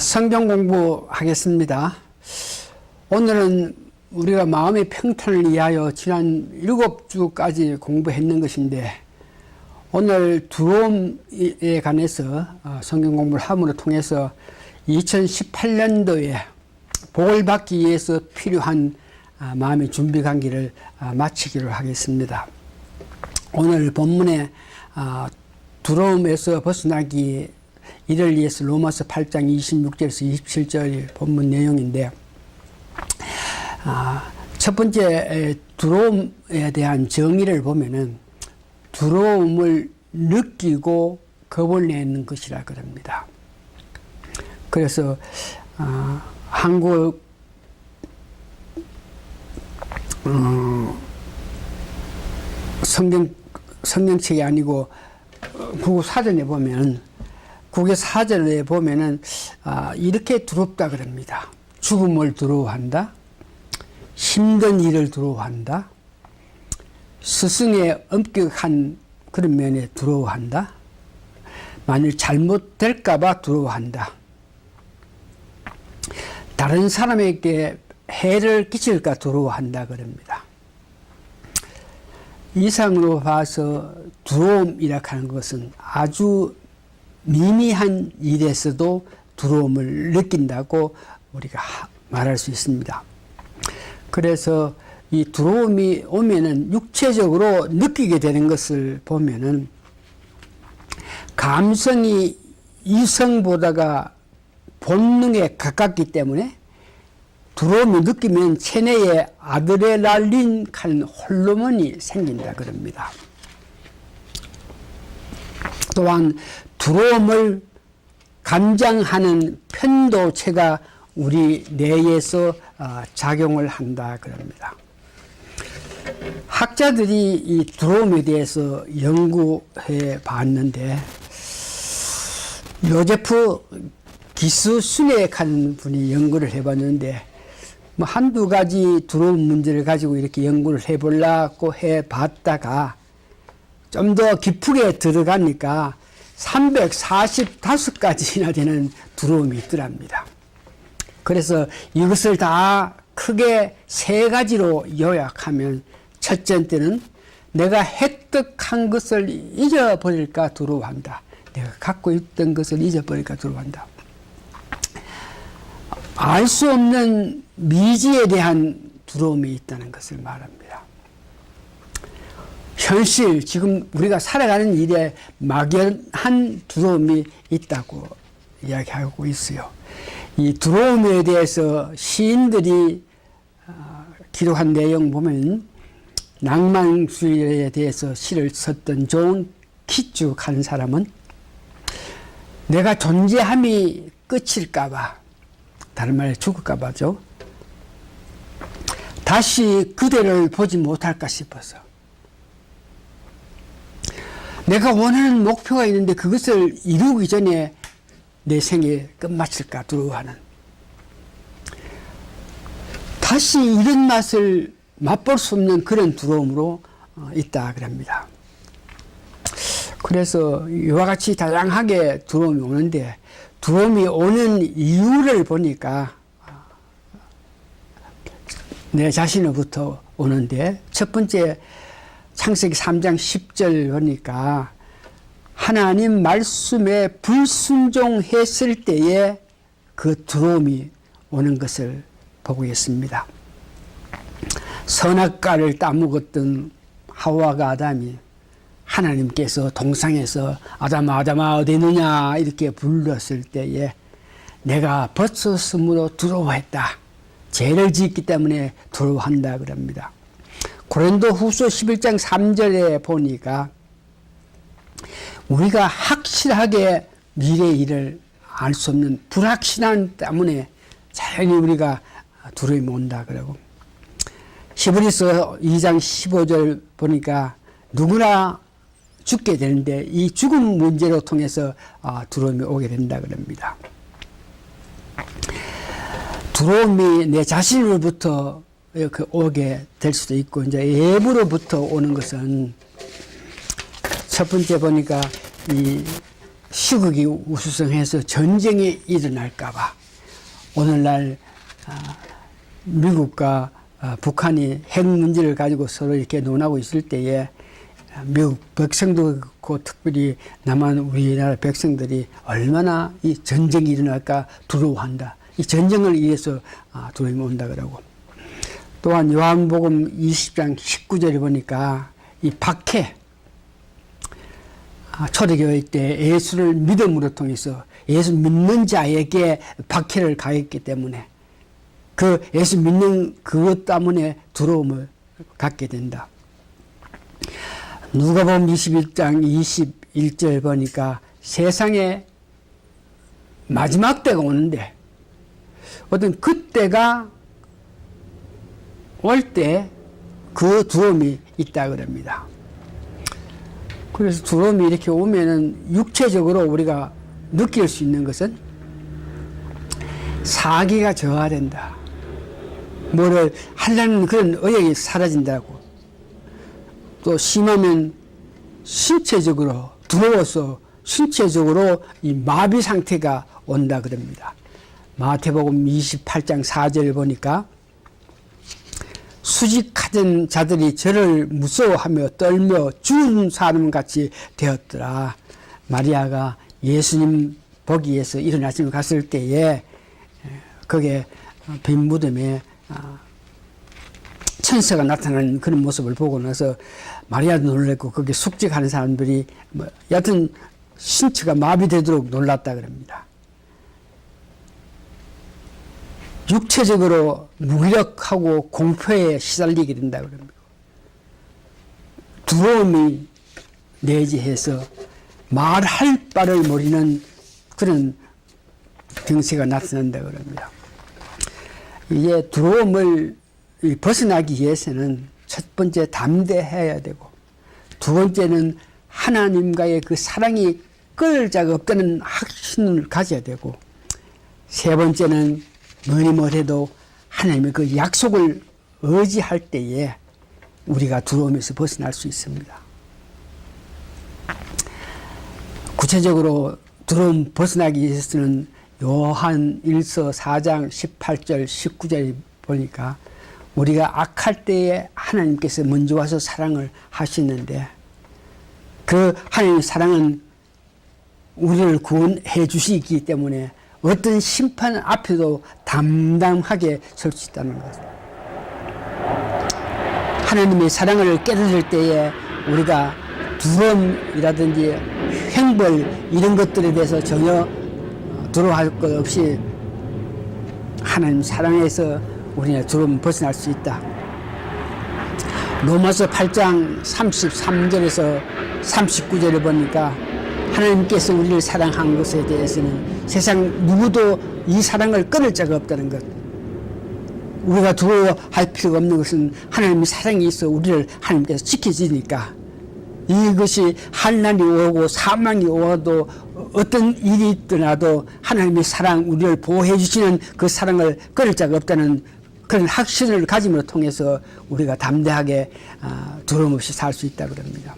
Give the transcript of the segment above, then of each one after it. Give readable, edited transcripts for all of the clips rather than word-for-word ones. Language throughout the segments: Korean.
성경 공부하겠습니다. 오늘은 우리가 마음의 평탄을 위하여 지난 7주까지 공부했는 것인데, 오늘 두려움에 관해서 성경 공부를 함으로 통해서 2018년도에 복을 받기 위해서 필요한 마음의 준비 관계를 마치기로 하겠습니다. 오늘 본문에 두려움에서 벗어나기 이를 위해서 로마서 8장 26절에서 27절 본문 내용인데, 첫 번째 두려움에 대한 정의를 보면은 두려움을 느끼고 겁을 내는 것이라 그럽니다. 그래서 한국 성경책이 아니고 국어 사전에 보면, 국어 사전에 보면은 이렇게 두렵다 그럽니다. 죽음을 두려워한다, 힘든 일을 두려워한다, 스승의 엄격한 그런 면에 두려워한다, 만일 잘못될까봐 두려워한다, 다른 사람에게 해를 끼칠까 두려워한다 그럽니다. 이상으로 봐서 두려움이라 하는 것은 아주 미미한 일에서도 두려움을 느낀다고 우리가 말할 수 있습니다. 그래서 이 두려움이 오면은 육체적으로 느끼게 되는 것을 보면은 감성이 이성보다가 본능에 가깝기 때문에 두려움을 느끼면 체내에 아드레날린 하는 호르몬이 생긴다 그럽니다. 또한 두려움을 감장하는 편도체가 우리 뇌에서 작용을 한다 그럽니다. 학자들이 이 두려움에 대해서 연구해 봤는데, 요제프 기스순액하는 분이 연구를 해봤는데, 뭐 한두 가지 두려움 문제를 가지고 이렇게 연구를 해보려고 해봤다가 좀 더 깊게 들어가니까 345가지나 되는 두려움이 있더랍니다. 그래서 이것을 다 크게 세 가지로 요약하면, 첫째는 내가 획득한 것을 잊어버릴까 두려워한다. 내가 갖고 있던 것을 잊어버릴까 두려워한다. 알 수 없는 미지에 대한 두려움이 있다는 것을 말합니다. 현실, 지금 우리가 살아가는 일에 막연한 두려움이 있다고 이야기하고 있어요. 이 두려움에 대해서 시인들이 기록한 내용 보면, 낭만주의에 대해서 시를 썼던 존 키쭉 하는 사람은 내가 존재함이 끝일까봐, 다른 말에 죽을까봐죠, 다시 그대를 보지 못할까 싶어서, 내가 원하는 목표가 있는데 그것을 이루기 전에 내 생에 끝마칠까 두려워하는, 다시 이런 맛을 맛볼 수 없는 그런 두려움으로 있다 그럽니다. 그래서 이와 같이 다양하게 두려움이 오는데, 두려움이 오는 이유를 보니까 내 자신으로부터 오는데, 첫 번째 창세기 3장 10절 보니까 하나님 말씀에 불순종했을 때에 그 두려움이 오는 것을 보고 있습니다. 선악과를 따먹었던 하와가 아담이 하나님께서 동상에서 아담아 아담아 어디 있느냐 이렇게 불렀을 때에 내가 벗었으므로 두려워했다, 죄를 짓기 때문에 두려워한다 그럽니다. 고린도후서 11장 3절에 보니까 우리가 확실하게 미래의 일을 알 수 없는 불확실함 때문에 자연히 우리가 두려움이 온다 그러고, 히브리서 2장 15절 보니까 누구나 죽게 되는데 이 죽음 문제로 통해서 두려움이 오게 된다 그럽니다. 두려움이 내 자신으로부터 오게 될 수도 있고, 이제 외부로부터 오는 것은 첫 번째 보니까 이 시국이 우수성해서 전쟁이 일어날까봐 오늘날 미국과 북한이 핵 문제를 가지고 서로 이렇게 논하고 있을 때에 미국 백성도 그렇고 특별히 남한 우리나라 백성들이 얼마나 이 전쟁이 일어날까 두려워한다. 이 전쟁을 위해서 두려움이 온다 그러고, 또한 요한복음 20장 19절에 보니까 이 박해, 초대교회 때 예수를 믿음으로 통해서 예수 믿는 자에게 박해를 가했기 때문에 그 예수 믿는 그것 때문에 두려움을 갖게 된다. 누가복음 21장 21절 보니까 세상에 마지막 때가 오는데 어떤 그때가 올 때 그 두려움이 있다 그럽니다. 그래서 두려움이 이렇게 오면은 육체적으로 우리가 느낄 수 있는 것은 사기가 저하된다. 뭐를 하려는 그런 의욕이 사라진다고. 또 심하면 신체적으로 두려워서 신체적으로 이 마비 상태가 온다 그럽니다. 마태복음 28장 4절 보니까 수직하던 자들이 저를 무서워하며 떨며 죽은 사람같이 되었더라. 마리아가 예수님 보기 위해서 일어나시며 갔을 때에 거기에 빈 무덤에 천사가 나타나는 그런 모습을 보고 나서 마리아도 놀랐고 거기 숙직하는 사람들이 여하튼 신체가 마비되도록 놀랐다 그럽니다. 육체적으로 무기력하고 공포에 시달리게 된다 그럽니다. 두려움이 내재해서 말할 바를 모르는 그런 병세가 나타난다 그럽니다. 이제 두려움을 벗어나기 위해서는 첫 번째 담대해야 되고, 두 번째는 하나님과의 그 사랑이 끊을 자가 없다는 확신을 가져야 되고, 세 번째는 뭐니 뭐래도 하나님의 그 약속을 의지할 때에 우리가 두려움에서 벗어날 수 있습니다. 구체적으로 두려움 벗어나기 위해서는 요한 1서 4장 18절 19절 보니까 우리가 악할 때에 하나님께서 먼저 와서 사랑을 하시는데 그 하나님의 사랑은 우리를 구원해 주시기 때문에 어떤 심판 앞에도 담담하게 설 수 있다는 것. 하나님의 사랑을 깨달을 때에 우리가 두려움이라든지 횡벌 이런 것들에 대해서 전혀 두려워할 것 없이 하나님 사랑에서 우리는 두려움 벗어날 수 있다. 로마서 8장 33절에서 39절을 보니까 하나님께서 우리를 사랑한 것에 대해서는 세상 누구도 이 사랑을 끊을 자가 없다는 것. 우리가 두려워할 필요가 없는 것은 하나님의 사랑이 있어 우리를 하나님께서 지켜주니까, 이것이 한난이 오고 사망이 오도 어떤 일이 있더라도 하나님의 사랑, 우리를 보호해 주시는 그 사랑을 끊을 자가 없다는 그런 확신을 가짐으로 통해서 우리가 담대하게 두려움 없이 살 수 있다고 합니다.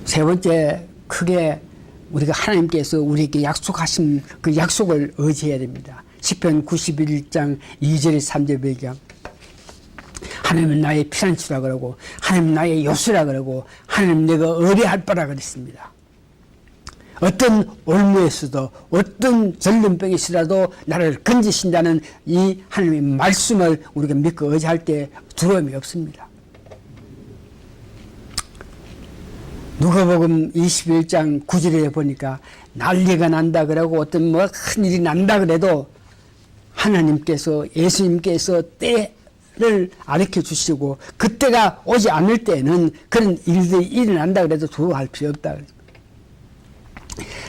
세 번째, 크게 우리가 하나님께서 우리에게 약속하신 그 약속을 의지해야 됩니다. 시편 91장 2절에 3절 배경. 하나님은 나의 피난처라 그러고, 하나님은 나의 요새라 그러고, 하나님 내가 의뢰할 바라 그랬습니다. 어떤 올무에서도 어떤 전염병이 있어도 나를 건지신다는 이 하나님의 말씀을 우리가 믿고 의지할 때 두려움이 없습니다. 누가복음 21장 9절에 보니까 난리가 난다 그러고 어떤 뭐 큰일이 난다 그래도 하나님께서, 예수님께서 때를 가르쳐 주시고 그때가 오지 않을 때는 그런 일들이 일어난다 그래도 두려워할 필요 없다.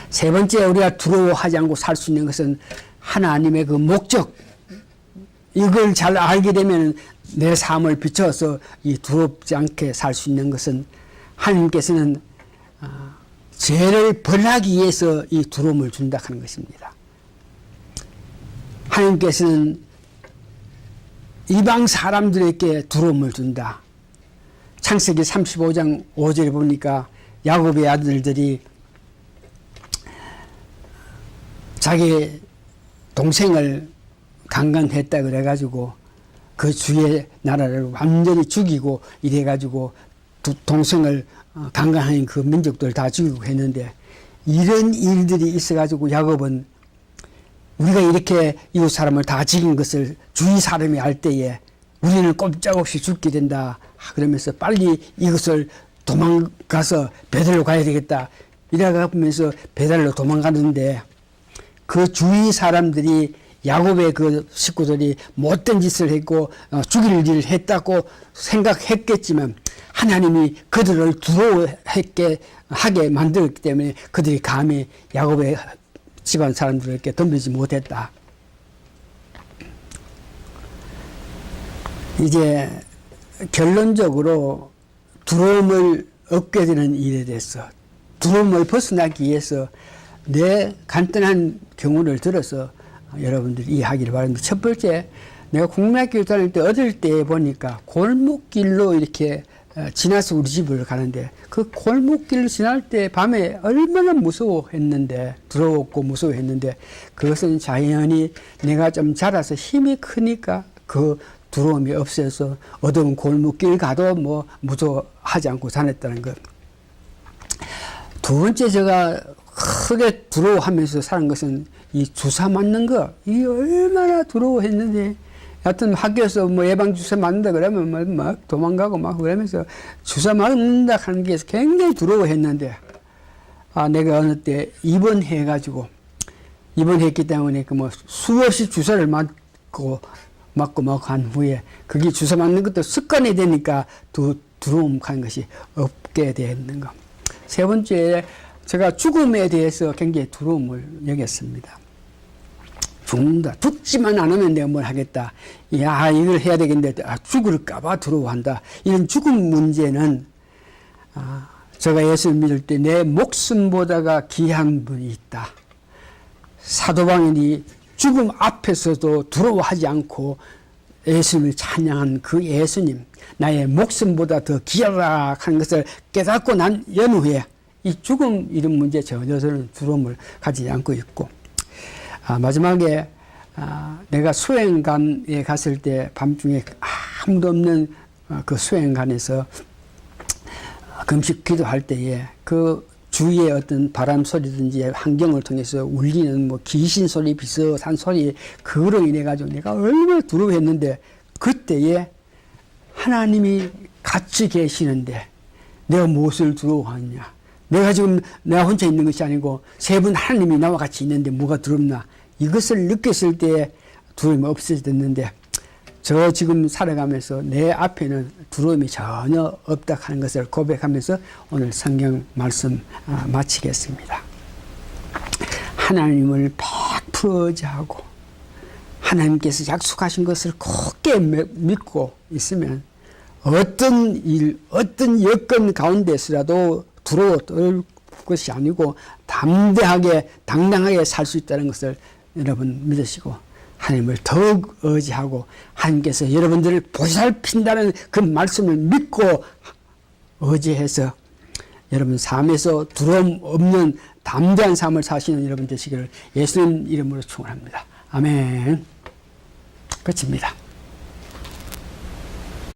세 번째, 우리가 두려워하지 않고 살 수 있는 것은 하나님의 그 목적, 이걸 잘 알게 되면 내 삶을 비춰서 이 두렵지 않게 살 수 있는 것은 하나님께서는 죄를 벌하기 위해서 이 두려움을 준다 하는 것입니다. 하나님께서는 이방 사람들에게 두려움을 준다. 창세기 35장 5절에 보니까 야곱의 아들들이 자기 동생을 강간했다 그래가지고 그 주의 나라를 완전히 죽이고 이래가지고 동생을 강간한 그 민족들 다 죽이고 했는데, 이런 일들이 있어가지고 야곱은 우리가 이렇게 이웃 사람을 다 죽인 것을 주위 사람이 알 때에 우리는 꼼짝없이 죽게 된다 그러면서 빨리 이것을 도망가서 베들로 가야 되겠다 이래가면서 베들로 도망가는데, 그 주위 사람들이 야곱의 그 식구들이 못된 짓을 했고 죽일 일을 했다고 생각했겠지만 하나님이 그들을 두려워하게 하게 만들었기 때문에 그들이 감히 야곱의 집안 사람들에게 덤비지 못했다. 이제 결론적으로 두려움을 얻게 되는 일에 대해서, 두려움을 벗어나기 위해서 내 간단한 경우를 들어서 여러분들이 이해하기를 바랍니다. 첫 번째, 내가 국민학교 다닐 때 어릴 때 보니까 골목길로 이렇게 지나서 우리 집을 가는데, 그 골목길을 지날 때 밤에 얼마나 무서워했는데, 두려웠고 무서워했는데, 그것은 자연히 내가 좀 자라서 힘이 크니까 그 두려움이 없어서 어두운 골목길 가도 뭐 무서워하지 않고 다녔다는 것. 두 번째, 제가 크게 두려워하면서 사는 것은 이 주사 맞는 거, 이게 얼마나 두려워했는데, 하여튼 학교에서 뭐 예방주사 맞는다 그러면 막 도망가고 막 그러면서 주사 맞는다 하는 게 굉장히 두려워했는데, 내가 어느 때 입원해가지고, 입원했기 때문에 그 뭐 수없이 주사를 맞고 한 후에 그게 주사 맞는 것도 습관이 되니까 두려움 하는 것이 없게 되는 거. 세 번째, 제가 죽음에 대해서 굉장히 두려움을 여겼습니다. 죽는다. 죽지만 않으면 내가 뭘 하겠다. 야, 이걸 해야 되겠는데, 죽을까봐 두려워한다. 이런 죽음 문제는, 제가 예수를 믿을 때 내 목숨보다가 귀한 분이 있다. 사도 바울이 죽음 앞에서도 두려워하지 않고 예수님을 찬양한 그 예수님, 나의 목숨보다 더 귀하다 하는 것을 깨닫고 난 연후에 이 죽음 이런 문제 전혀 저는 두려움을 가지지 않고 있고, 마지막에 내가 수행관에 갔을 때 밤중에 아무도 없는 그 수행관에서 금식 기도할 때에 그 주위에 어떤 바람 소리든지 환경을 통해서 울리는 뭐 귀신 소리, 비슷한 소리, 그로 인해 가지고 내가 얼마나 두려워했는데, 그때에 하나님이 같이 계시는데 내가 무엇을 두려워하느냐. 내가 혼자 있는 것이 아니고 세 분 하나님이 나와 같이 있는데 뭐가 두렵나. 이것을 느꼈을 때 두려움이 없어졌는데, 저 지금 살아가면서 내 앞에는 두려움이 전혀 없다 하는 것을 고백하면서 오늘 성경 말씀 마치겠습니다. 하나님을 100% 의지하고 하나님께서 약속하신 것을 굳게 믿고 있으면 어떤 일, 어떤 여건 가운데서라도 두려워 떨 것이 아니고 담대하게 당당하게 살 수 있다는 것을 여러분 믿으시고 하나님을 더욱 의지하고 하나님께서 여러분들을 보살핀다는 그 말씀을 믿고 의지해서 여러분 삶에서 두려움 없는 담대한 삶을 사시는 여러분 되시기를 예수님 이름으로 축원합니다. 아멘. 끝입니다.